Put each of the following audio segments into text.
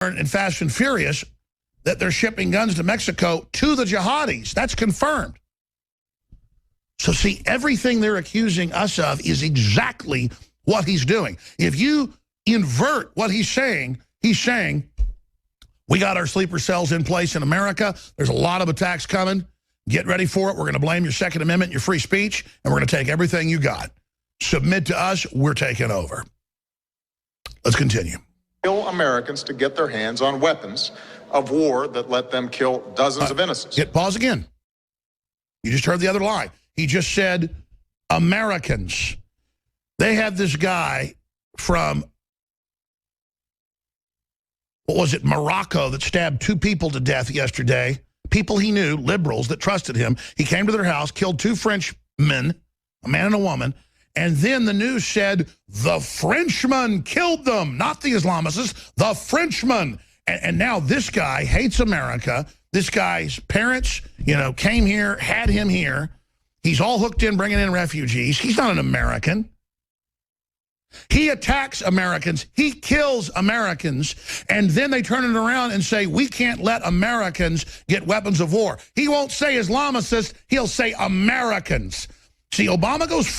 in Fast and Furious that they're shipping guns to Mexico to the jihadis. That's confirmed. So see, everything they're accusing us of is exactly what he's doing. If you invert what he's saying, we got our sleeper cells in place in America. There's a lot of attacks coming. Get ready for it. We're going to blame your Second Amendment, your free speech, and we're going to take everything you got. Submit to us. We're taking over. Let's continue. Kill Americans to get their hands on weapons of war that let them kill dozens of innocents. Hit pause again. You just heard the other lie. He just said Americans. They had this guy from, what was it, Morocco, that stabbed 2 people to death yesterday. People he knew, liberals that trusted him. He came to their house, killed 2 Frenchmen, a man and a woman, and then the news said the Frenchman killed them, not the Islamists, the Frenchman. And now this guy hates America. This guy's parents, came here, had him here. He's all hooked in bringing in refugees. He's not an American. He attacks Americans. He kills Americans. And then they turn it around and say, we can't let Americans get weapons of war. He won't say Islamicists. He'll say Americans. See, Obama goes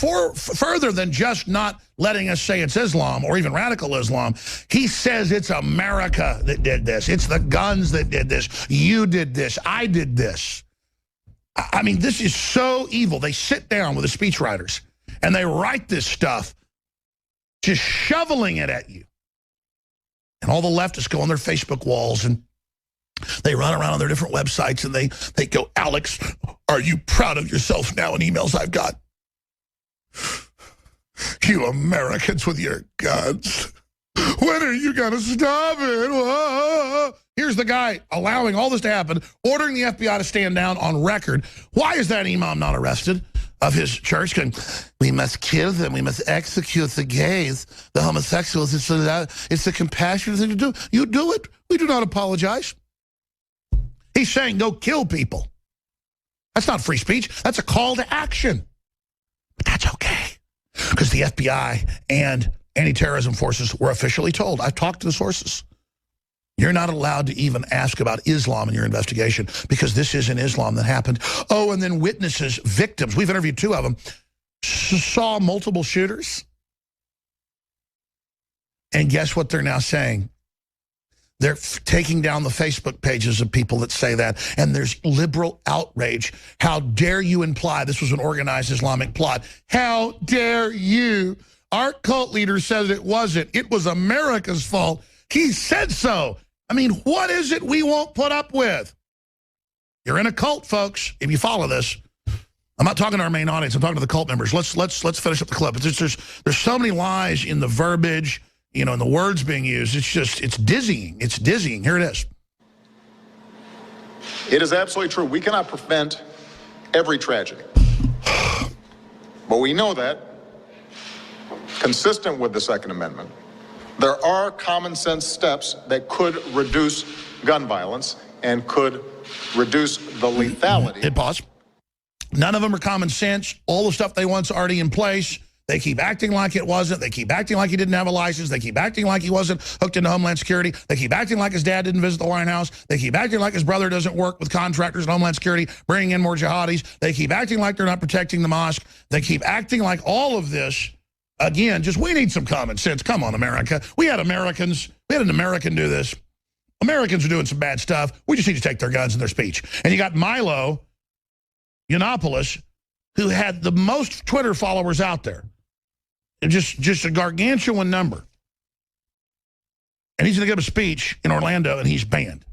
further than just not letting us say it's Islam or even radical Islam. He says it's America that did this. It's the guns that did this. You did this. I did this. I mean, this is so evil. They sit down with the speechwriters and they write this stuff, just shoveling it at you. And all the leftists go on their Facebook walls and they run around on their different websites and they go, Alex, are you proud of yourself now in emails I've got? You Americans with your guns. When are you going to stop it? Whoa. Here's the guy allowing all this to happen, ordering the FBI to stand down on record. Why is that imam not arrested of his church? Going, we must kill them. We must execute the gays, the homosexuals. It's the compassionate thing to do. You do it. We do not apologize. He's saying go kill people. That's not free speech. That's a call to action. But that's okay. Because the FBI and anti-terrorism forces were officially told. I've talked to the sources. You're not allowed to even ask about Islam in your investigation because this isn't Islam that happened. Oh, and then witnesses, victims, we've interviewed 2 of them, saw multiple shooters. And guess what they're now saying? They're taking down the Facebook pages of people that say that, and there's liberal outrage. How dare you imply this was an organized Islamic plot? How dare you? Our cult leader said it wasn't. It was America's fault. He said so. I mean, what is it we won't put up with? You're in a cult, folks, if you follow this. I'm not talking to our main audience. I'm talking to the cult members. Let's finish up the clip. There's so many lies in the verbiage, in the words being used. It's dizzying. It's dizzying. Here it is. It is absolutely true. We cannot prevent every tragedy. But we know that, consistent with the Second Amendment, there are common sense steps that could reduce gun violence and could reduce the lethality. Hit pause. None of them are common sense. All the stuff they want's already in place. They keep acting like it wasn't. They keep acting like he didn't have a license. They keep acting like he wasn't hooked into Homeland Security. They keep acting like his dad didn't visit the White House. They keep acting like his brother doesn't work with contractors and Homeland Security, bringing in more jihadis. They keep acting like they're not protecting the mosque. They keep acting like all of this. Again, we need some common sense. Come on, America. We had an American do this. Americans are doing some bad stuff. We just need to take their guns and their speech. And you got Milo Yiannopoulos, who had the most Twitter followers out there. Just a gargantuan number. And he's going to give a speech in Orlando, and he's banned.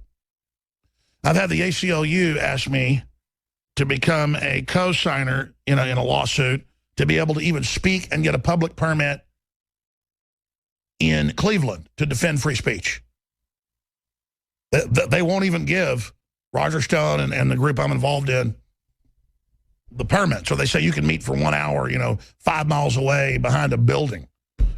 I've had the ACLU ask me to become a co-signer in a lawsuit to be able to even speak and get a public permit in Cleveland to defend free speech. They won't even give Roger Stone and the group I'm involved in the permit. So they say you can meet for 1 hour, 5 miles away behind a building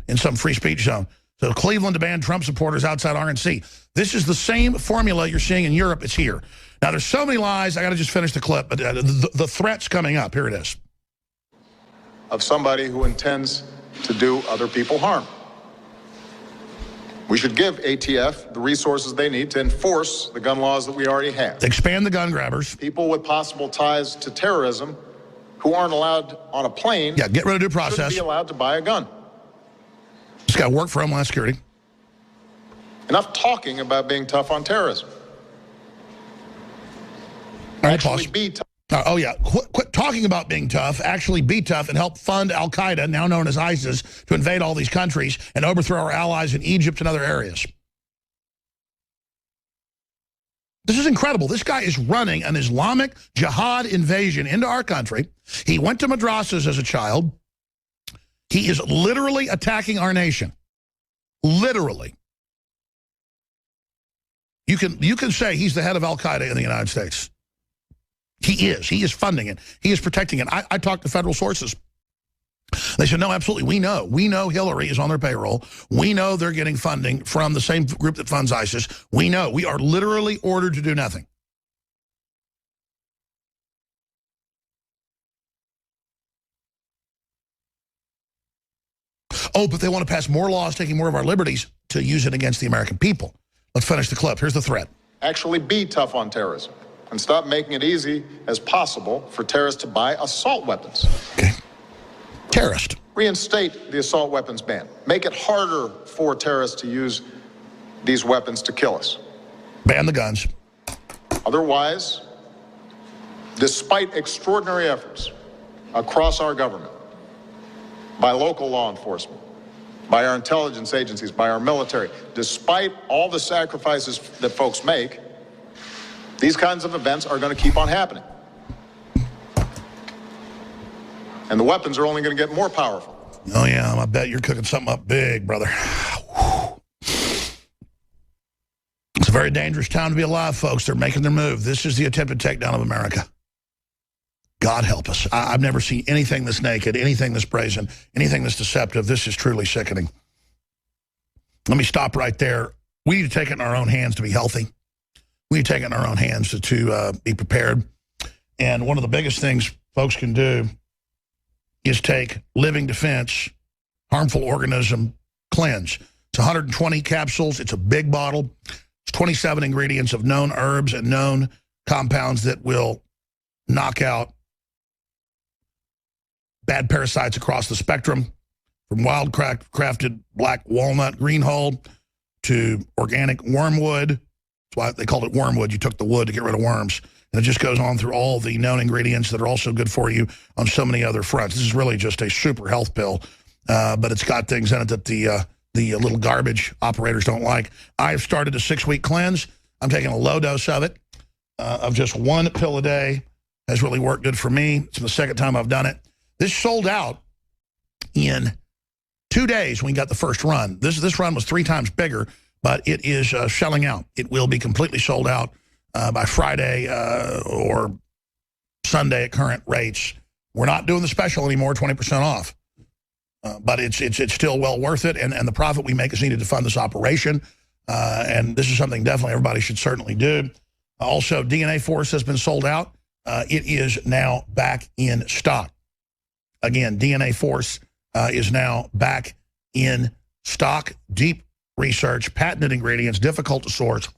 in some free speech zone. So Cleveland to ban Trump supporters outside RNC. This is the same formula you're seeing in Europe. It's here. Now, there's so many lies. I got to just finish the clip. But the threat's coming up. Here it is. Of somebody who intends to do other people harm. We should give ATF the resources they need to enforce the gun laws that we already have. Expand the gun grabbers. People with possible ties to terrorism who aren't allowed on a plane, yeah, get rid of due process, shouldn't be allowed to buy a gun. It's got to work for Homeland Security. Enough talking about being tough on terrorism. All right, Actually pause. be tough. Oh, yeah. Quit talking about being tough. Actually be tough and help fund al-Qaeda, now known as ISIS, to invade all these countries and overthrow our allies in Egypt and other areas. This is incredible. This guy is running an Islamic jihad invasion into our country. He went to madrasas as a child. He is literally attacking our nation. Literally. You can say he's the head of al-Qaeda in the United States. He is. He is funding it. He is protecting it. I talked to federal sources. They said, no, absolutely. We know. We know Hillary is on their payroll. We know they're getting funding from the same group that funds ISIS. We know. We are literally ordered to do nothing. Oh, but they want to pass more laws taking more of our liberties to use it against the American people. Let's finish the clip. Here's the threat. Actually be tough on terrorism and stop making it easy as possible for terrorists to buy assault weapons. Okay. Terrorist. Reinstate the assault weapons ban. Make it harder for terrorists to use these weapons to kill us. Ban the guns. Otherwise, despite extraordinary efforts across our government, by local law enforcement, by our intelligence agencies, by our military, despite all the sacrifices that folks make, these kinds of events are going to keep on happening. And the weapons are only going to get more powerful. Oh, yeah, I bet you're cooking something up big, brother. It's a very dangerous time to be alive, folks. They're making their move. This is the attempted takedown of America. God help us. I've never seen anything this naked, anything this brazen, anything this deceptive. This is truly sickening. Let me stop right there. We need to take it in our own hands to be healthy. We need to take it in our own hands to be prepared. And one of the biggest things folks can do is take Living Defense Harmful Organism Cleanse. It's 120 capsules. It's a big bottle. It's 27 ingredients of known herbs and known compounds that will knock out bad parasites across the spectrum, from wild-crafted black walnut green hull to organic wormwood. That's why they called it wormwood. You took the wood to get rid of worms. And it just goes on through all the known ingredients that are also good for you on so many other fronts. This is really just a super health pill, but it's got things in it that the little garbage operators don't like. I've started a 6-week cleanse. I'm taking a low dose of it, of just 1 pill a day. Has really worked good for me. It's the second time I've done it. This sold out in 2 days when we got the first run. This run was 3 times bigger, but it is selling out. It will be completely sold out by Friday or Sunday at current rates. We're not doing the special anymore, 20% off. But it's still well worth it, and the profit we make is needed to fund this operation. And this is something definitely everybody should certainly do. Also, DNA Force has been sold out. It is now back in stock. Again, DNA Force is now back in stock. Deep research, patented ingredients, difficult to source.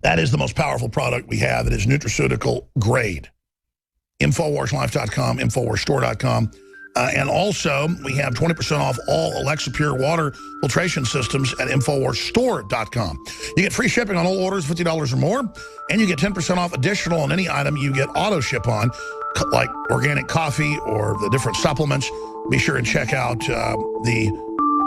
That is the most powerful product we have. It is nutraceutical grade. InfoWarsLife.com, InfoWarsStore.com. And also, we have 20% off all Alexa Pure water filtration systems at InfoWarsStore.com. You get free shipping on all orders, $50 or more, and you get 10% off additional on any item you get auto ship on, like organic coffee or the different supplements. Be sure and check out the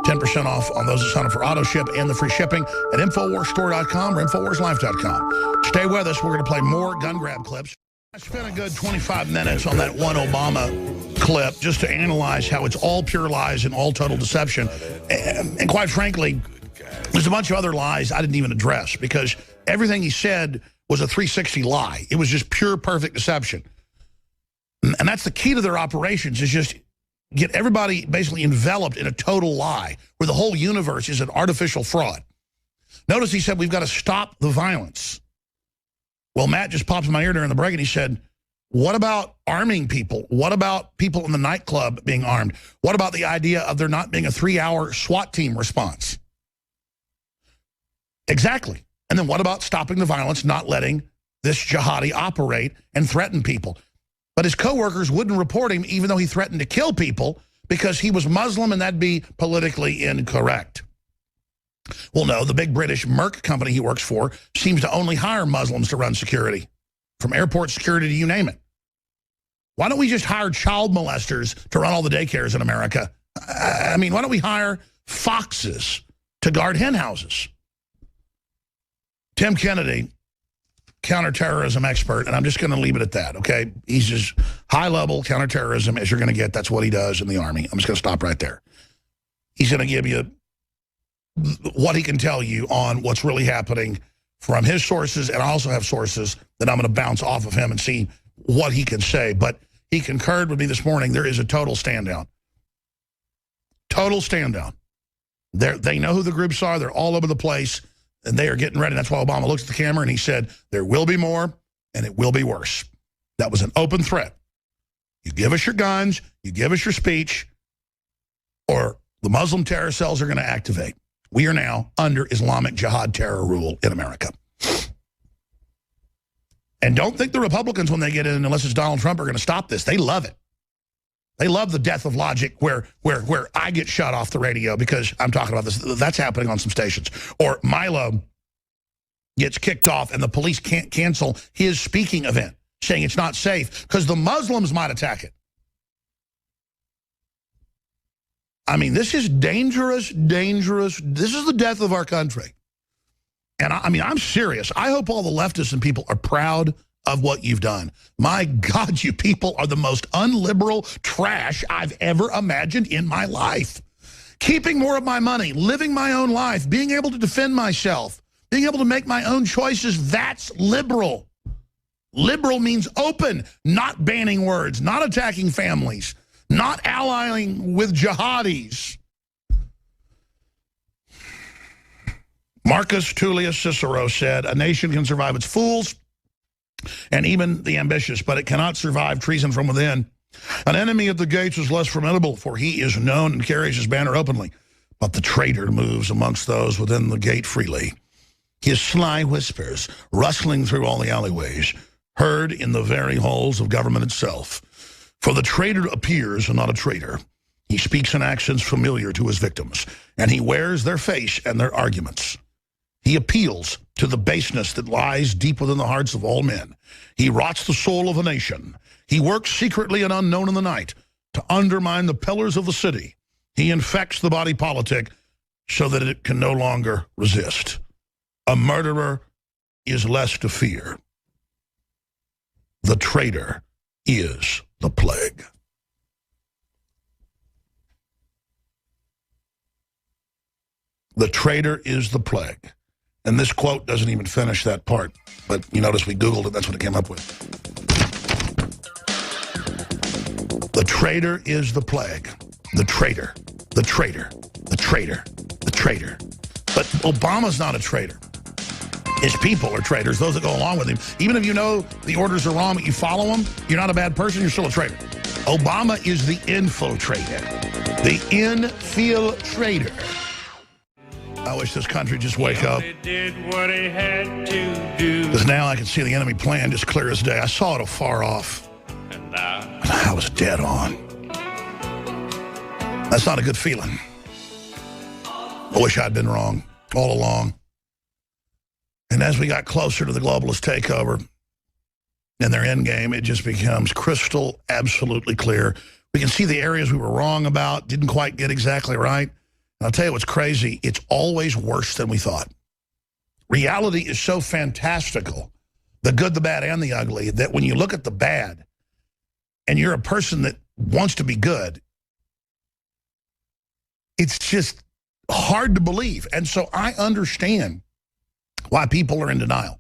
10% off on those that sign up for auto ship and the free shipping at InfoWarsStore.com or InfoWarsLife.com. Stay with us. We're going to play more gun grab clips. I spent a good 25 minutes on that one Obama clip just to analyze how it's all pure lies and all total deception. And quite frankly, there's a bunch of other lies I didn't even address because everything he said was a 360 lie. It was just pure, perfect deception. And that's the key to their operations, is just get everybody basically enveloped in a total lie where the whole universe is an artificial fraud. Notice he said we've got to stop the violence. Well, Matt just popped in my ear during the break and he said, What about arming people? What about people in the nightclub being armed? What about the idea of there not being a 3-hour SWAT team response? Exactly. And then what about stopping the violence, not letting this jihadi operate and threaten people? But his coworkers wouldn't report him even though he threatened to kill people because he was Muslim and that'd be politically incorrect. Well, no, the big British Merck company he works for seems to only hire Muslims to run security, from airport security to you name it. Why don't we just hire child molesters to run all the daycares in America? I mean, why don't we hire foxes to guard hen houses? Tim Kennedy, counterterrorism expert, and I'm just going to leave it at that, okay? He's just high-level counterterrorism as you're going to get. That's what he does in the Army. I'm just going to stop right there. He's going to give you what he can tell you on what's really happening from his sources, and I also have sources that I'm going to bounce off of him and see what he can say. But he concurred with me this morning. There is a total stand-down. Total stand-down. They know who the groups are. They're all over the place. And they are getting ready. That's why Obama looks at the camera and he said, there will be more and it will be worse. That was an open threat. You give us your guns, you give us your speech, or the Muslim terror cells are going to activate. We are now under Islamic Jihad terror rule in America. And don't think the Republicans, when they get in, unless it's Donald Trump, are going to stop this. They love it. They love the death of logic where I get shut off the radio because I'm talking about this. That's happening on some stations. Or Milo gets kicked off and the police can't cancel his speaking event, saying it's not safe because the Muslims might attack it. I mean, this is dangerous, dangerous. This is the death of our country. And I mean, I'm serious. I hope all the leftists and people are proud of what you've done. My God, you people are the most unliberal trash I've ever imagined in my life. Keeping more of my money, living my own life, being able to defend myself, being able to make my own choices, that's liberal. Liberal means open, not banning words, not attacking families, not allying with jihadis. Marcus Tullius Cicero said, a nation can survive its fools and even the ambitious, but it cannot survive treason from within. An enemy at the gates is less formidable, for he is known and carries his banner openly. But the traitor moves amongst those within the gate freely. His sly whispers, rustling through all the alleyways, heard in the very halls of government itself. For the traitor appears not a traitor. He speaks in accents familiar to his victims, and he wears their face and their arguments. He appeals to the baseness that lies deep within the hearts of all men. He rots the soul of a nation. He works secretly and unknown in the night to undermine the pillars of the city. He infects the body politic so that it can no longer resist. A murderer is less to fear. The traitor is the plague. The traitor is the plague. And this quote doesn't even finish that part. But you notice we Googled it, that's what it came up with. The traitor is the plague. The traitor, the traitor, the traitor, the traitor. But Obama's not a traitor. His people are traitors, those that go along with him. Even if you know the orders are wrong, but you follow them, you're not a bad person, you're still a traitor. Obama is the infiltrator. The infiltrator. I wish this country just wake up. Because now I can see the enemy plan just clear as day. I saw it afar off. And I was dead on. That's not a good feeling. I wish I'd been wrong all along. And as we got closer to the globalist takeover and their end game, it just becomes crystal, absolutely clear. We can see the areas we were wrong about, didn't quite get exactly right. And I'll tell you what's crazy, it's always worse than we thought. Reality is so fantastical, the good, the bad, and the ugly, that when you look at the bad and you're a person that wants to be good, it's just hard to believe. And so I understand why people are in denial.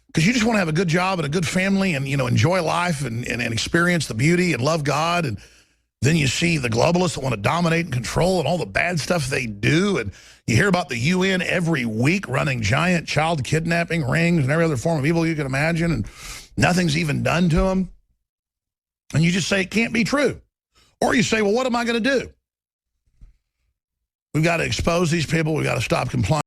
Because you just want to have a good job and a good family and, you know, enjoy life and experience the beauty and love God. And then you see the globalists that want to dominate and control and all the bad stuff they do. And you hear about the UN every week running giant child kidnapping rings and every other form of evil you can imagine. And nothing's even done to them. And you just say it can't be true. Or you say, well, what am I going to do? We've got to expose these people. We've got to stop complying.